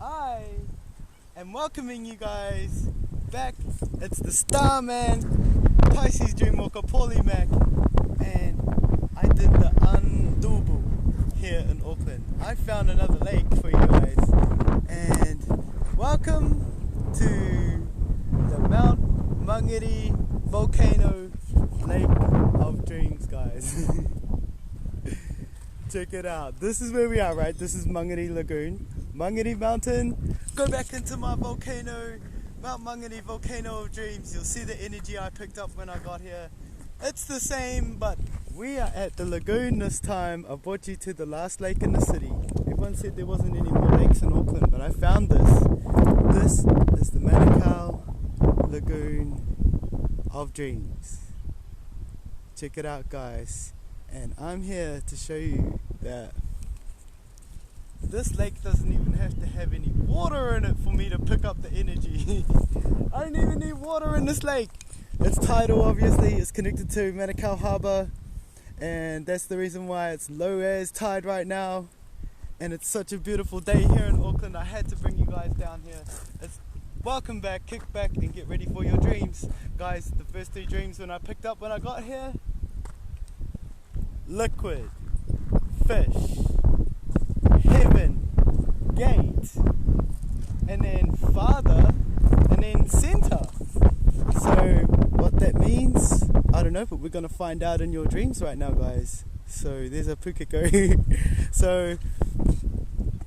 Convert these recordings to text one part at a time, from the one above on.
I am welcoming you guys back. It's the Starman, Pisces Dreamwalker, Paulie Mac, and I did the undoable here in Auckland. I found another lake for you guys, and welcome to the Mount Mangare Volcano Lake of Dreams, guys. Check it out. This is where we are, right? This is Mangare Lagoon, Mangare Mountain. Go back into my volcano, Mount Mangare Volcano of Dreams. You'll see the energy I picked up when I got here. It's the same, but we are at the lagoon this time. I brought you to the last lake in the city. Everyone said there wasn't any more lakes in Auckland, but I found this. This is the MANGERE Lagoon of Dreams. Check it out, guys. And I'm here to show you that this lake doesn't even have to have any water in it for me to pick up the energy. I don't even need water in this lake. It's tidal, obviously. It's connected to Manukau Harbour, and that's the reason why it's low as tide right now. And it's such a beautiful day here in Auckland. I had to bring you guys down here. Welcome back, kick back and get ready for your dreams. Guys, the first 3 dreams when I picked up when I got here: liquid, fish, heaven, gate, and then father, and then center. So what that means, I don't know, but we're going to find out in your dreams right now, guys. So there's a pukeko. So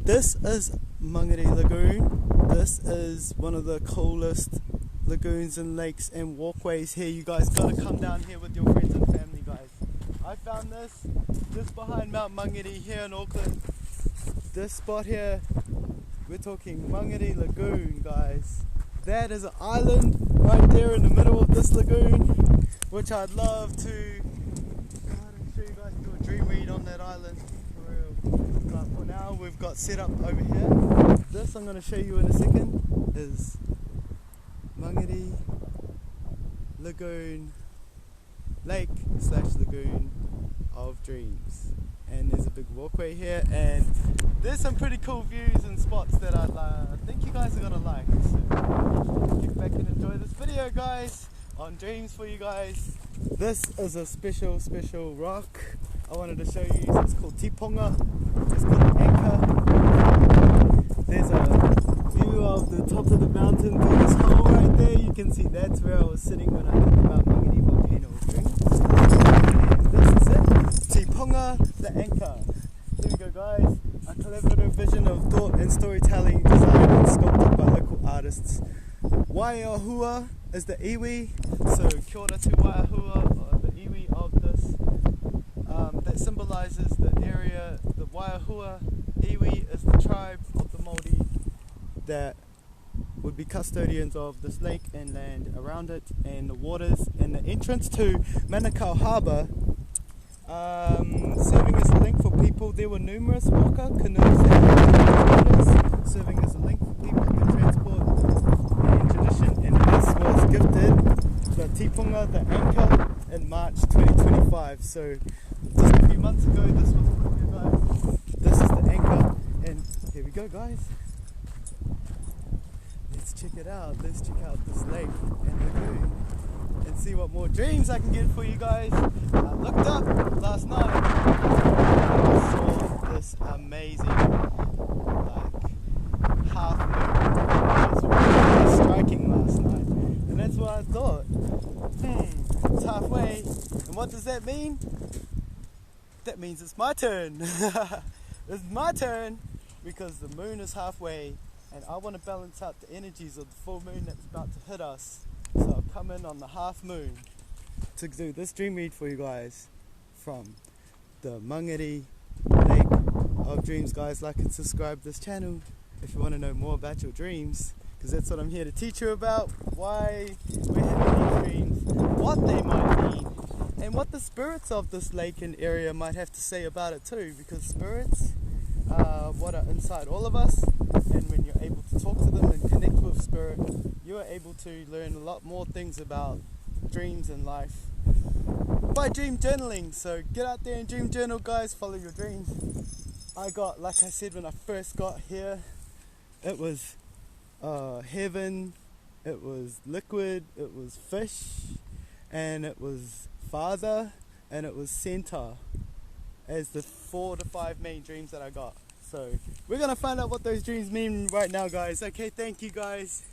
this is Mangare Lagoon. This is one of the coolest lagoons and lakes and walkways here. You guys got to come down here with your friends and family, guys. I found this just behind Mount Mangare here in Auckland. This spot here, we're talking Mangare Lagoon, guys. That is an island right there in the middle of this lagoon, which I'd love to show you guys, do a dream read on that island, for real. But for now, we've got set up over here. This I'm going to show you in a second is Mangare Lagoon, Lake / Lagoon of Dreams. And there's a big walkway here, and there's some pretty cool views and spots that I think you guys are gonna like. So kick back and enjoy this video, guys, on dreams for you guys. This is a special rock I wanted to show you. It's called TIPUNGA. It's called an anchor. There's a view of the top of the mountain through this hole right there. You can see that's where I was sitting when I did the Mount Mangare Volcano of Dreams. And this is it. TIPUNGA, the anchor. Here we go, guys. A collaborative vision of thought and storytelling designed and sculpted by local artists. Waiahua is the iwi, so kia ora to Waiahua, or the iwi of this. That symbolises the area. The Waiahua iwi is the tribe of the Māori that would be custodians of this lake and land around it and the waters, and the entrance to Manukau Harbour, serving as a link for people. There were numerous waka, canoes and boaters, serving as a link for people in transport and tradition, and this was gifted the TIPUNGA, the anchor, in March 2025. So just a few months ago this was put here, guys. This is the anchor, and here we go, guys. Let's check it out. Let's check out this lake and lagoon and see what more dreams I can get for you guys. I looked up last night and saw this amazing half moon. It was really striking last night, and that's what I thought. It's halfway, and what does that mean? That means it's my turn. It's my turn because the moon is halfway, and I want to balance out the energies of the full moon that's about to hit us. So I've come in on the half moon to do this dream read for you guys from the Mangare Lake of Dreams. Guys, like and subscribe this channel if you want to know more about your dreams, because that's what I'm here to teach you about. Why we're having these dreams, what they might mean, and what the spirits of this lake and area might have to say about it too, because spirits are what are inside all of us, and when you're able to talk to them and connect with spirit, you are able to learn a lot more things about dreams and life by dream journaling. So get out there and dream journal, guys. Follow your dreams. I got, like I said when I first got here, it was heaven, it was liquid, it was fish, and it was father, and it was center as the 4 to 5 main dreams that I got. So we're gonna find out what those dreams mean right now, guys. Okay, thank you, guys.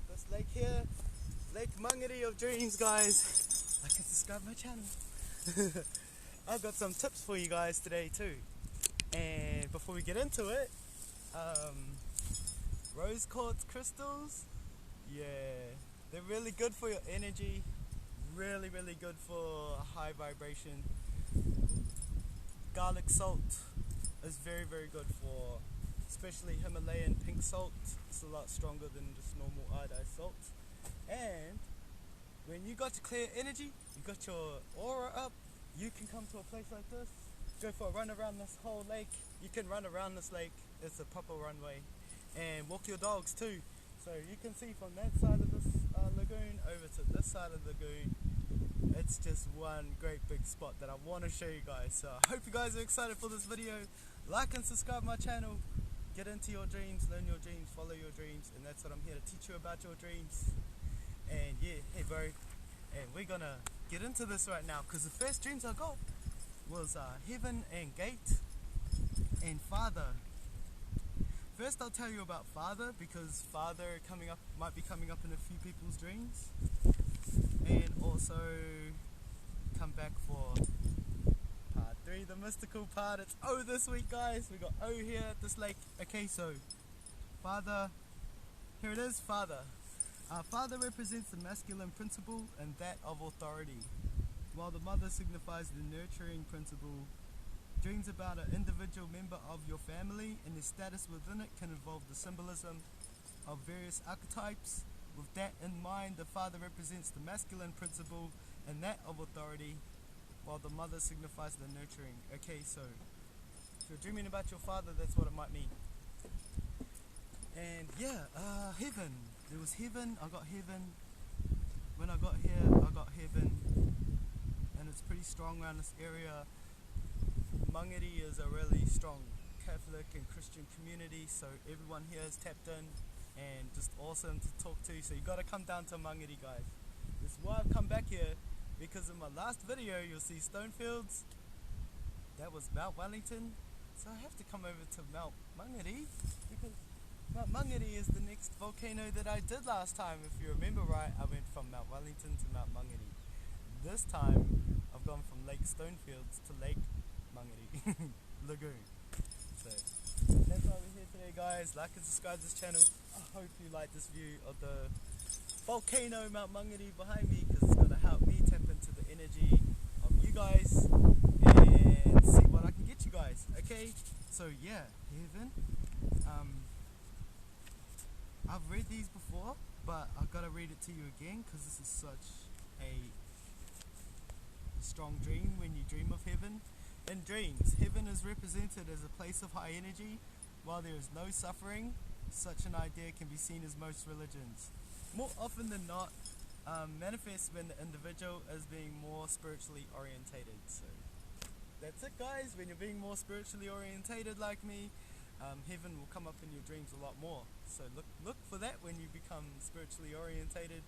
This lake here, Lake Mangare of Dreams, guys. Like and subscribe my channel. I've got some tips for you guys today too. And before we get into it, rose quartz crystals, yeah, they're really good for your energy, really good for high vibration. Garlic salt is very good for, especially Himalayan pink salt. It's a lot stronger than just normal iodized salt. And when you got your clear energy, you got your aura up, you can come to a place like this, go for a run around this whole lake. You can run around this lake, it's a proper runway, and walk your dogs too. So you can see from that side of this lagoon over to this side of the lagoon. It's just one great big spot that I want to show you guys. So I hope you guys are excited for this video. Like and subscribe my channel. Get into your dreams, learn your dreams, follow your dreams, and that's what I'm here to teach you about your dreams. And yeah, hey bro, and we're gonna get into this right now, because the first dreams I got was heaven and gate and father. First I'll tell you about father, because father might be coming up in a few people's dreams, and also come back for part 3, the mystical part. It's O this week, guys. We got O here at this lake. Okay, so father, here it is, father. Father represents the masculine principle and that of authority, while the mother signifies the nurturing principle. Dreams about an individual member of your family and their status within it can involve the symbolism of various archetypes. With that in mind, the father represents the masculine principle and that of authority, while the mother signifies the nurturing. Okay, so if you're dreaming about your father, that's what it might mean. And yeah, heaven. There was heaven, I got heaven. When I got here, I got heaven. And it's pretty strong around this area. Mangere is a really strong Catholic and Christian community, so everyone here is tapped in and just awesome to talk to. So you gotta come down to Mangere, guys. This is why I've come back here, because in my last video you'll see Stonefields. That was Mount Wellington. So I have to come over to Mount Mangere, because Mount Mangere is the next volcano that I did last time. If you remember right, I went from Mount Wellington to Mount Mangere. This time I've gone from Lake Stonefields to Lake Mangere Lagoon. So that's why we're here today, guys. Like and subscribe to this channel. I hope you like this view of the volcano Mount Mangere behind me, because it's going to help me tap into the energy of you guys and see what I can get you guys. Okay, so yeah, heaven. I've read these before, but I've got to read it to you again, because this is such a strong dream when you dream of heaven. In dreams, heaven is represented as a place of high energy. While there is no suffering, such an idea can be seen as most religions. More often than not, manifests when the individual is being more spiritually orientated. So that's it, guys. When you're being more spiritually orientated like me, heaven will come up in your dreams a lot more. So look for that when you become spiritually orientated.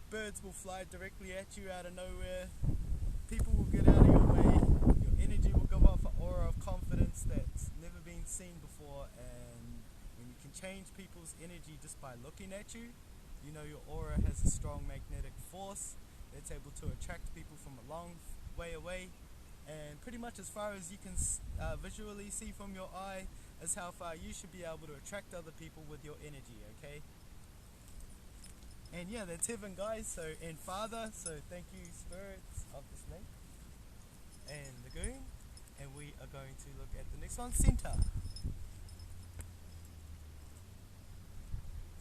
Birds will fly directly at you out of nowhere. People will get out of your way. Your energy will go off an aura of confidence that's never been seen before. And when you can change people's energy just by looking at you, you know your aura has a strong magnetic force that's able to attract people from a long way away. And pretty much as far as you can visually see from your eye is how far you should be able to attract other people with your energy, okay? And yeah, that's heaven, guys. So, and father, so thank you, spirits of this lake and lagoon. And we are going to look at the next one, center.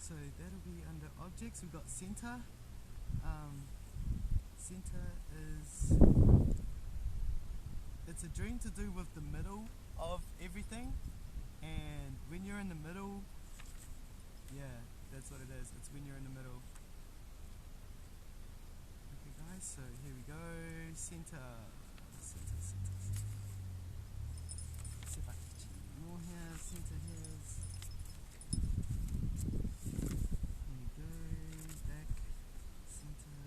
So that'll be under objects. We've got center. Center is, it's a dream to do with the middle of everything. And when you're in the middle, yeah, that's what it is. It's when you're in the middle. Okay, guys. guys, so here we go. Center. See if I can achieve more here. Center here. Here we go. Back. Center.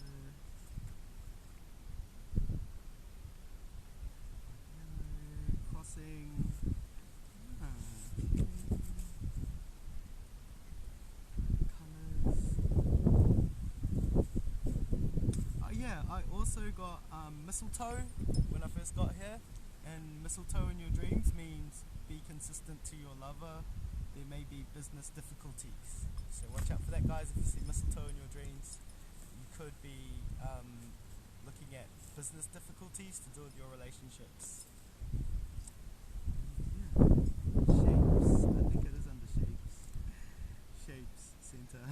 Yellow. Crossing. I also got mistletoe when I first got here, and mistletoe in your dreams means be consistent to your lover. There may be business difficulties, so watch out for that, guys. If you see mistletoe in your dreams, you could be looking at business difficulties to do with your relationships. Shapes, I think it is under shapes. Shapes, center.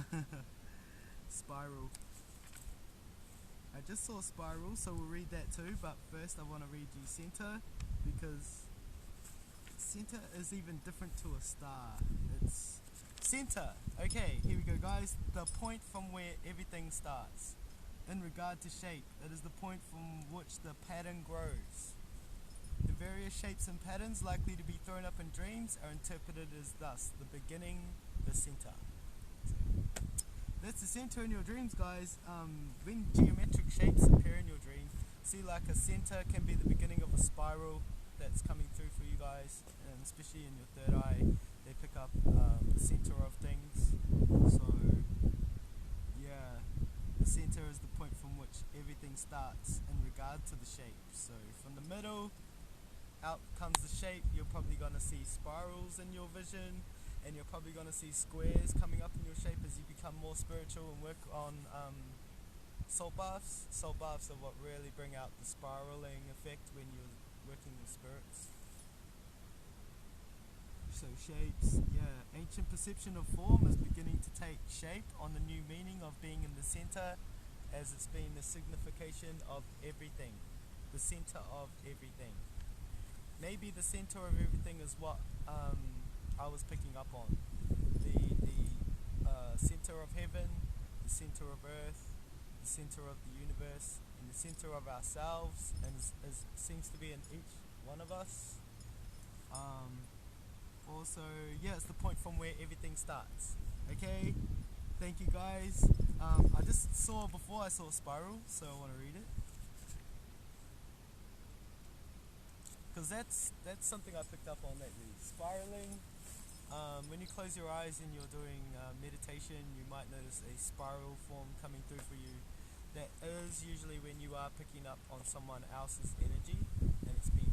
Spiral. I just saw spiral, so we'll read that too, but first I want to read you center, because center is even different to a star. It's center. Okay, here we go, guys. The point from where everything starts. In regard to shape, it is the point from which the pattern grows. The various shapes and patterns likely to be thrown up in dreams are interpreted as thus: the beginning, the center. That's the center in your dreams, guys. When geometric shapes appear in your dream, see, like a center can be the beginning of a spiral that's coming through for you guys, and especially in your third eye, they pick up the center of things. So yeah, the center is the point from which everything starts in regard to the shape. So from the middle out comes the shape. You're probably going to see spirals in your vision, and you're probably going to see squares coming up in your shape as you become more spiritual and work on salt baths. Salt baths are what really bring out the spiraling effect when you're working with spirits. So shapes, yeah. Ancient perception of form is beginning to take shape on the new meaning of being in the center, as it's been the signification of everything. The center of everything. Maybe the center of everything is what I was picking up on. The center of heaven, the center of earth, the center of the universe, and the center of ourselves, and seems to be in each one of us. Also, yeah, it's the point from where everything starts. Okay, thank you, guys. I just saw before I saw a spiral, so I want to read it, because that's something I picked up on lately. Spiraling. When you close your eyes and you're doing meditation, you might notice a spiral form coming through for you. That is usually when you are picking up on someone else's energy, and it's being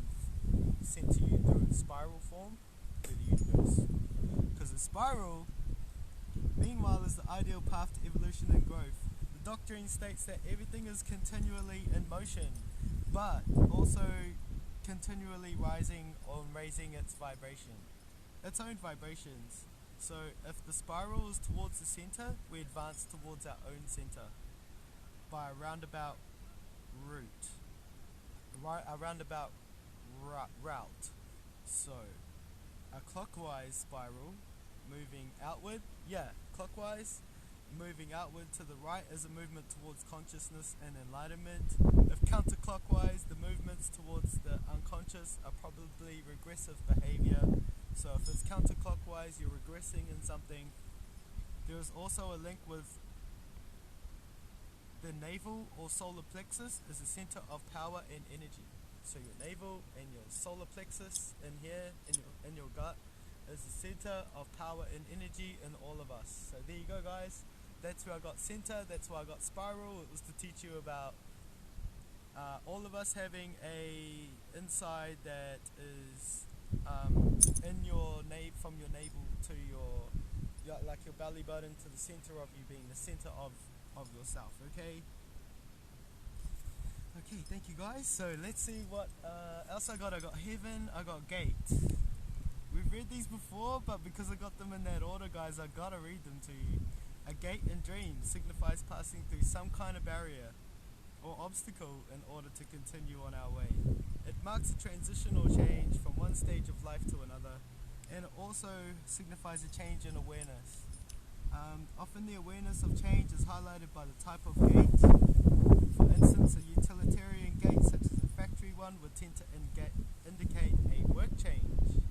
sent to you through a spiral form through the universe. Because a spiral, meanwhile, is the ideal path to evolution and growth. The doctrine states that everything is continually in motion, but also continually rising or raising its vibration. Its own vibrations. So if the spiral is towards the center, we advance towards our own center by a roundabout route. A roundabout route. So a clockwise spiral moving outward, clockwise, moving outward to the right is a movement towards consciousness and enlightenment. If counterclockwise, the movements towards the unconscious are probably regressive behavior. So if it's counterclockwise, you're regressing in something. There is also a link with the navel or solar plexus is a center of power and energy. So your navel and your solar plexus in here, in your gut, is the center of power and energy in all of us. So there you go, guys. That's where I got center. That's where I got spiral. It was to teach you about all of us having a inside that is in your from your navel to your like your belly button to the center of you being the center of yourself. Okay, thank you, guys. So let's see what else I got. I got heaven, I got gate. We've read these before, but because I got them in that order, guys, I gotta read them to you. A gate in dreams signifies passing through some kind of barrier or obstacle in order to continue on our way. It marks a transition or change from one stage of life to another, and it also signifies a change in awareness. Often the awareness of change is highlighted by the type of gate. For instance, a utilitarian gate such as a factory one would tend to indicate a work change.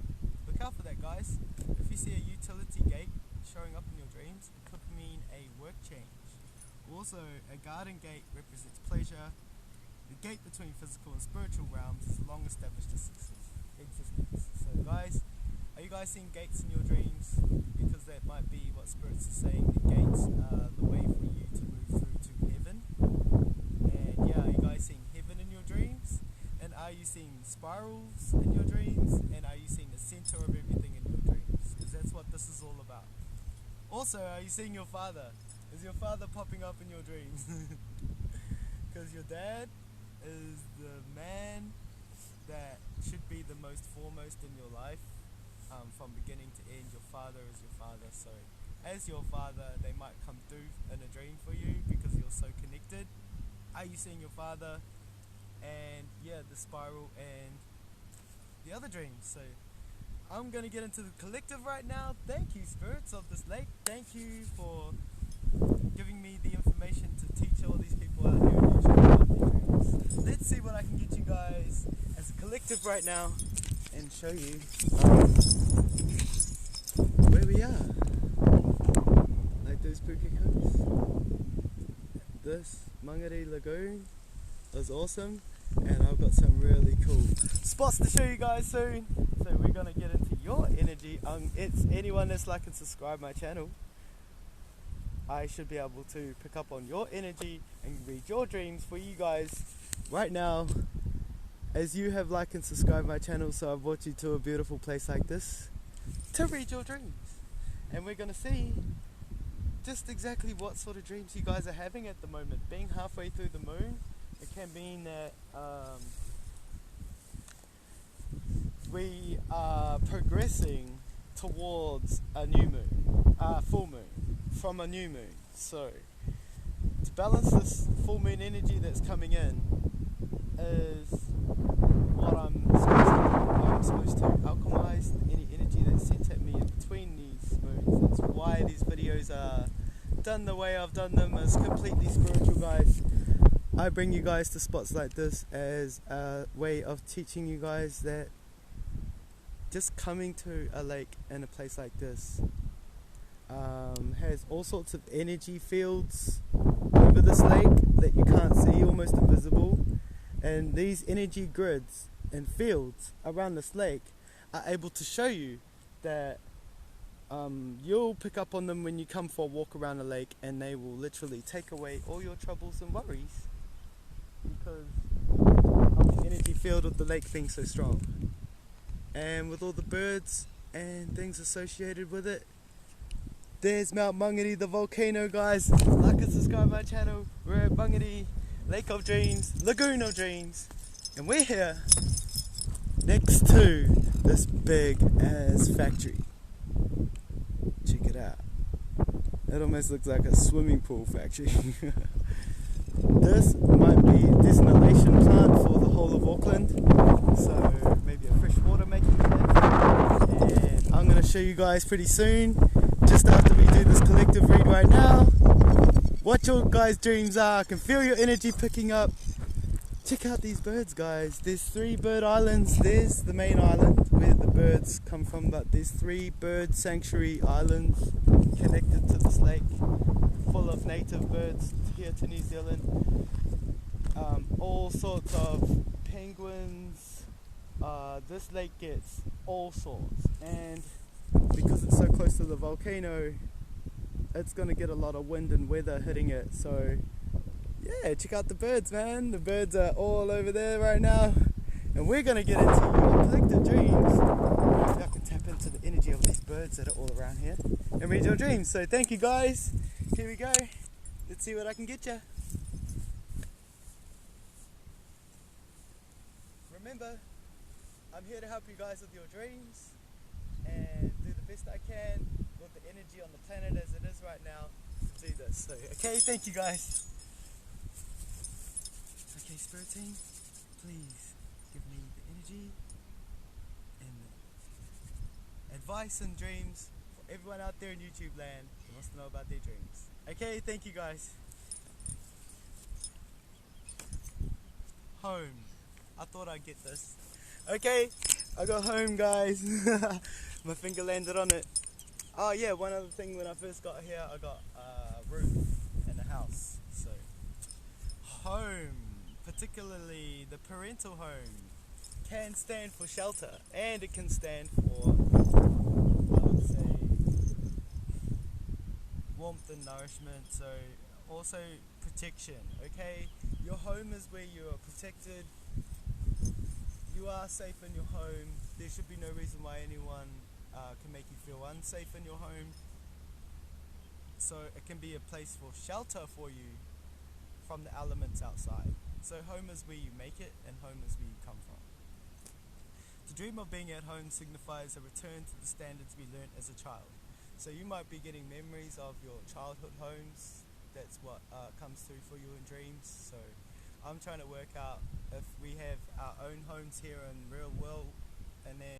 Look out for that, guys. If you see a utility gate showing up in your dreams, it could mean a work change. Also, a garden gate represents pleasure. The gate between physical and spiritual realms is a long-established existence. So guys, are you guys seeing gates in your dreams? Because that might be what spirits are saying. The gates are the way for you to move through to heaven. And yeah, are you guys seeing heaven in your dreams? And are you seeing spirals in your dreams? And are you seeing the center of everything in your dreams? Because that's what this is all about. Also, are you seeing your father? Is your father popping up in your dreams? Because your dad is the man that should be the most foremost in your life, from beginning to end. Your father is your father, so as your father they might come through in a dream for you because you're so connected. Are you seeing your father? And yeah, the spiral and the other dreams. So I'm going to get into the collective right now. Thank you, spirits of this lake. Thank you for giving me the information to teach all these people out here in YouTube about their dreams. Let's see what I can get you guys as a collective right now and show you where we are. Like those pukekos. This Mangare Lagoon is awesome, and I've got some really cool spots to show you guys soon. So we're gonna get into your energy. It's anyone that's like and subscribe my channel. I should be able to pick up on your energy and read your dreams for you guys right now, as you have liked and subscribed my channel. So I've brought you to a beautiful place like this to read your dreams, and we're gonna see just exactly what sort of dreams you guys are having at the moment. Being halfway through the moon, it can mean that we are progressing towards a new moon, full moon, from a new moon. So to balance this full moon energy that's coming in is what I'm supposed to alchemize any energy that's sent at me in between these moons. That's why these videos are done the way I've done them, as completely spiritual, guys. I bring you guys to spots like this as a way of teaching you guys that just coming to a lake in a place like this has all sorts of energy fields over this lake that you can't see, almost invisible, and these energy grids and fields around this lake are able to show you that you'll pick up on them when you come for a walk around the lake, and they will literally take away all your troubles and worries because of the energy field of the lake being so strong. And with all the birds and things associated with it, there's Mount Mangare, the volcano, guys. Like and subscribe my channel. We're at Mangare, Lake of Dreams, Lagoon of Dreams, and we're here next to this big ass factory. Check it out. It almost looks like a swimming pool factory. This might be a desalination plant for the whole of Auckland, so maybe a freshwater making plant. And I'm going to show you guys pretty soon, just after we do this collective read right now, what your guys' dreams are. I can feel your energy picking up. Check out these birds, guys. There's 3 bird islands. There's the main island where the birds come from, but there's 3 bird sanctuary islands connected to this lake, full of native birds here to New Zealand. All sorts of penguins. This lake gets all sorts, and because it's so close to the volcano, it's going to get a lot of wind and weather hitting it. So yeah, check out the birds, man. The birds are all over there right now, and we're going to get into your collective dreams. Maybe I can tap into the energy of these birds that are all around here and read your dreams. So thank you, guys. Here we go. Let's see what I can get you. Remember, I'm here to help you guys with your dreams and do the best I can with the energy on the planet as it is right now to do this. So, okay, thank you, guys. Okay, Spirit Team, please give me the energy and the advice and dreams for everyone out there in YouTube land who wants to know about their dreams. Okay, thank you, guys. home. I thought I'd get this. Okay, I got home, guys. My finger landed on it. Oh yeah, one other thing, when I first got here, I got a roof and a house. So, home, particularly the parental home, can stand for shelter, and it can stand for, I would say, warmth and nourishment. So also protection. Okay, your home is where you are protected. You are safe in your home. There should be no reason why anyone can make you feel unsafe in your home. So it can be a place for shelter for you from the elements outside. So home is where you make it, and home is where you come from. To dream of being at home signifies a return to the standards we learnt as a child. So you might be getting memories of your childhood homes. That's what comes through for you in dreams. So I'm trying to work out if we have our own homes here in real world, and then